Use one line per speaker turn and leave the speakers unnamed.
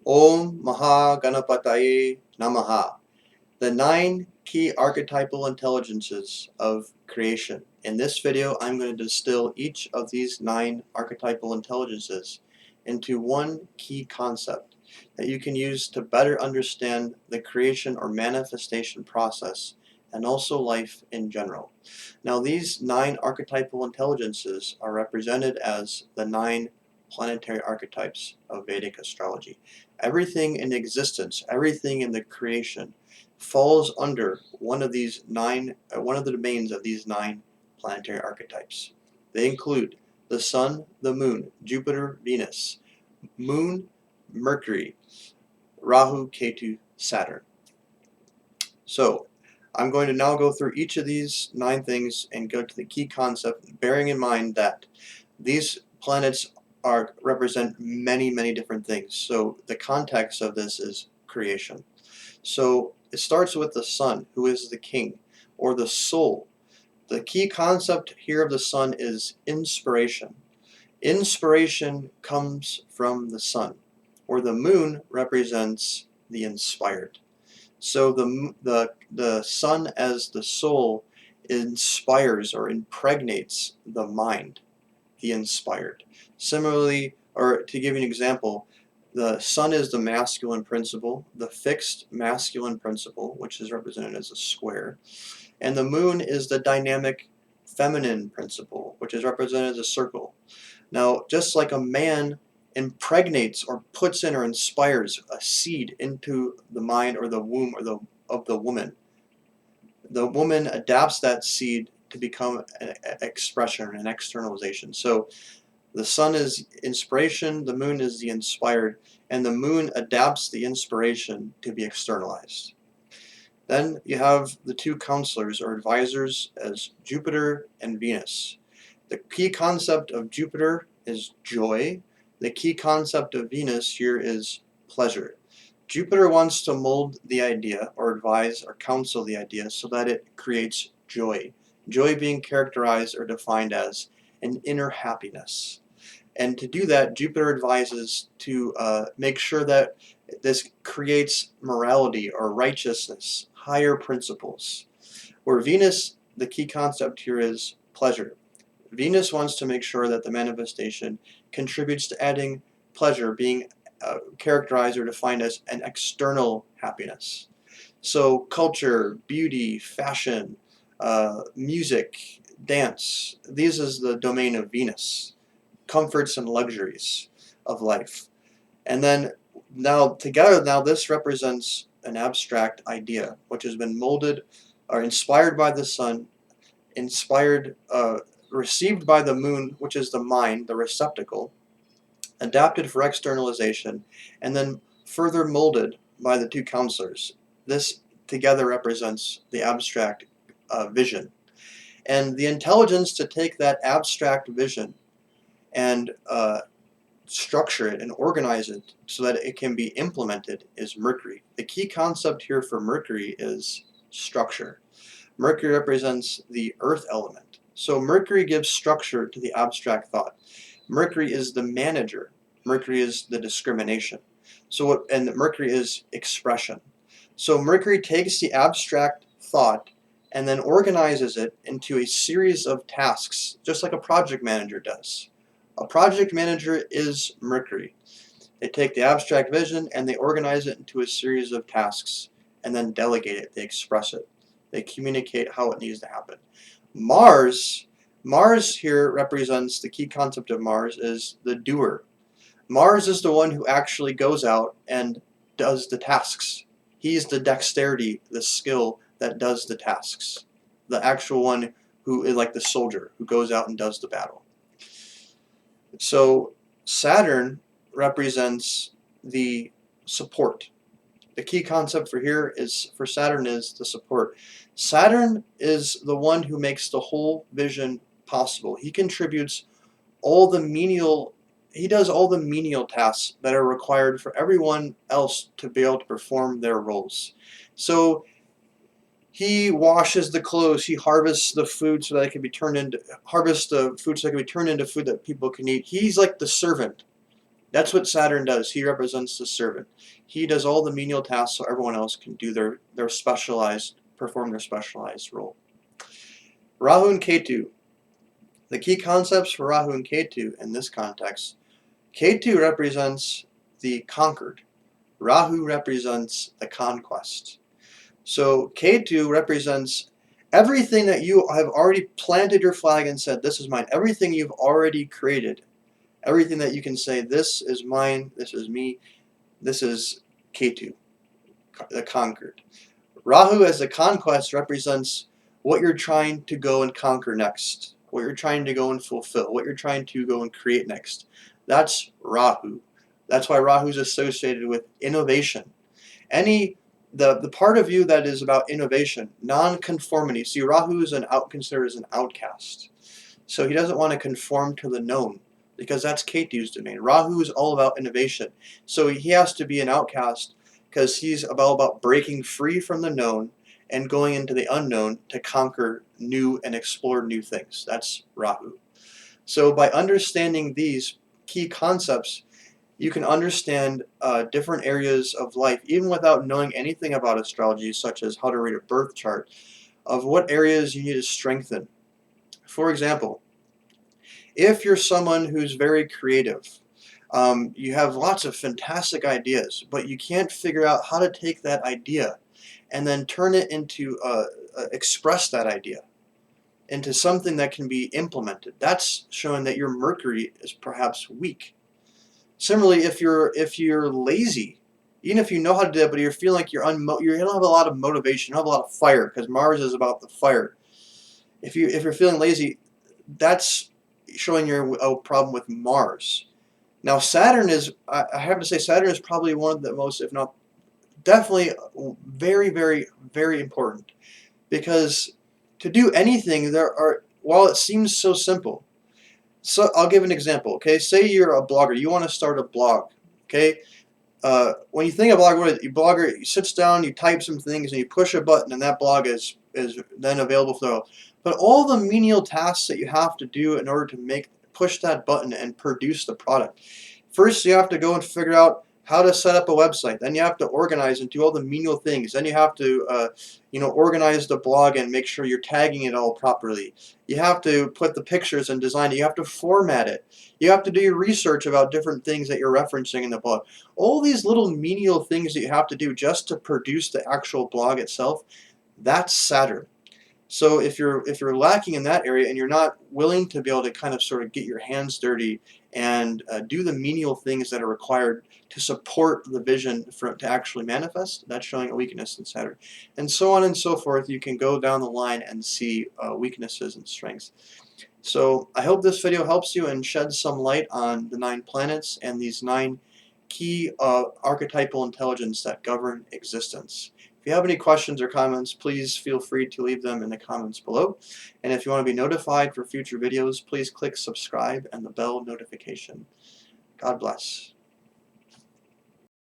Om Maha Ganapataye Namaha. The 9 key archetypal intelligences of creation. In this video, I'm going to distill each of these 9 archetypal intelligences into one key concept that you can use to better understand the creation or manifestation process and also life in general. Now, these 9 archetypal intelligences are represented as the 9 planetary archetypes of Vedic astrology. Everything in existence, everything in the creation falls under one of these one of the domains of these 9 planetary archetypes. They include the Sun, the Moon, Jupiter, Venus, Moon, Mercury, Rahu, Ketu, Saturn. So I'm going to now go through each of these 9 things and go to the key concept, bearing in mind that these planets represent many different things. So the context of this is creation. So it starts with the Sun, who is the king, or the soul. The key concept here of the Sun is inspiration. Inspiration comes from the Sun, or the Moon represents the inspired. So the Sun as the soul inspires or impregnates the mind, the inspired. Similarly, or to give you an example, the Sun is the masculine principle, the fixed masculine principle, which is represented as a square, and the Moon is the dynamic feminine principle, which is represented as a circle. Now, just like a man impregnates or puts in or inspires a seed into the mind or the womb of the woman adapts that seed to become an expression, an externalization. So the Sun is inspiration, the Moon is the inspired, and the Moon adapts the inspiration to be externalized. Then you have the 2 counselors or advisors as Jupiter and Venus. The key concept of Jupiter is joy. The key concept of Venus here is pleasure. Jupiter wants to mold the idea or advise or counsel the idea so that it creates joy. Joy being characterized or defined as an inner happiness. And to do that, Jupiter advises to make sure that this creates morality or righteousness, higher principles. Where Venus, the key concept here is pleasure. Venus wants to make sure that the manifestation contributes to adding pleasure, being characterized or defined as an external happiness. So culture, beauty, fashion, music, dance, these is the domain of Venus. Comforts and luxuries of life. And then now together, this represents an abstract idea which has been molded or inspired by the Sun, received by the Moon, which is the mind, the receptacle, adapted for externalization, and then further molded by the 2 counselors. This together represents the abstract vision. And the intelligence to take that abstract vision and structure it and organize it so that it can be implemented is Mercury. The key concept here for Mercury is structure. Mercury represents the earth element. So Mercury gives structure to the abstract thought. Mercury is the manager. Mercury is the discrimination. And Mercury is expression. So Mercury takes the abstract thought and then organizes it into a series of tasks, just like a project manager does. A project manager is Mercury. They take the abstract vision and they organize it into a series of tasks and then delegate it. They express it. They communicate how it needs to happen. Mars here represents the key concept of Mars is the doer. Mars is the one who actually goes out and does the tasks. He's the dexterity, the skill that does the tasks. The actual one who is like the soldier who goes out and does the battle. So Saturn represents the support. The key concept for Saturn is the support. Saturn is the one who makes the whole vision possible. He contributes he does all the menial tasks that are required for everyone else to be able to perform their roles. So he washes the clothes, he harvests the food so that it can be turned into food that people can eat. He's like the servant. That's what Saturn does. He represents the servant. He does all the menial tasks so everyone else can do perform their specialized role. Rahu and Ketu. The key concepts for Rahu and Ketu in this context. Ketu represents the conquered. Rahu represents the conquest. So Ketu represents everything that you have already planted your flag and said, this is mine. Everything you've already created. Everything that you can say, this is mine, this is me, this is Ketu, the conquered. Rahu as the conquest represents what you're trying to go and conquer next, what you're trying to go and fulfill, what you're trying to go and create next. That's Rahu. That's why Rahu is associated with innovation. The part of you that is about innovation, non-conformity. See, Rahu is considered as an outcast. So he doesn't want to conform to the known, because that's Ketu's domain. Rahu is all about innovation. So he has to be an outcast because he's about breaking free from the known and going into the unknown to conquer new and explore new things. That's Rahu. So by understanding these key concepts, you can understand different areas of life, even without knowing anything about astrology, such as how to read a birth chart, of what areas you need to strengthen. For example, if you're someone who's very creative, you have lots of fantastic ideas, but you can't figure out how to take that idea and then turn it into, express that idea into something that can be implemented. That's showing that your Mercury is perhaps weak. Similarly, if you're lazy, even if you know how to do it, but you're feeling like you don't have a lot of motivation, you don't have a lot of fire, because Mars is about the fire. If you're feeling lazy, that's showing you're a problem with Mars. Now Saturn is, I have to say, Saturn is probably one of the most, if not definitely, very, very, very important, because to do anything, while it seems so simple. So I'll give an example. Okay, say you're a blogger, you want to start a blog. Okay, when you think of blogger, you sits down, you type some things, and you push a button, and that blog is then available for the world. But all the menial tasks that you have to do in order to push that button and produce the product. First, you have to go and figure out how to set up a website. Then you have to organize and do all the menial things. Then you have to, organize the blog and make sure you're tagging it all properly. You have to put the pictures and design it. You have to format it. You have to do your research about different things that you're referencing in the blog. All these little menial things that you have to do just to produce the actual blog itself, that's Saturn. So if you're lacking in that area and you're not willing to be able to kind of sort of get your hands dirty and do the menial things that are required to support the vision to actually manifest, that's showing a weakness in Saturn. And so on and so forth. You can go down the line and see weaknesses and strengths. So I hope this video helps you and sheds some light on the 9 planets and these 9 key archetypal intelligence that govern existence. If you have any questions or comments, please feel free to leave them in the comments below. And if you want to be notified for future videos, please click subscribe and the bell notification. God bless.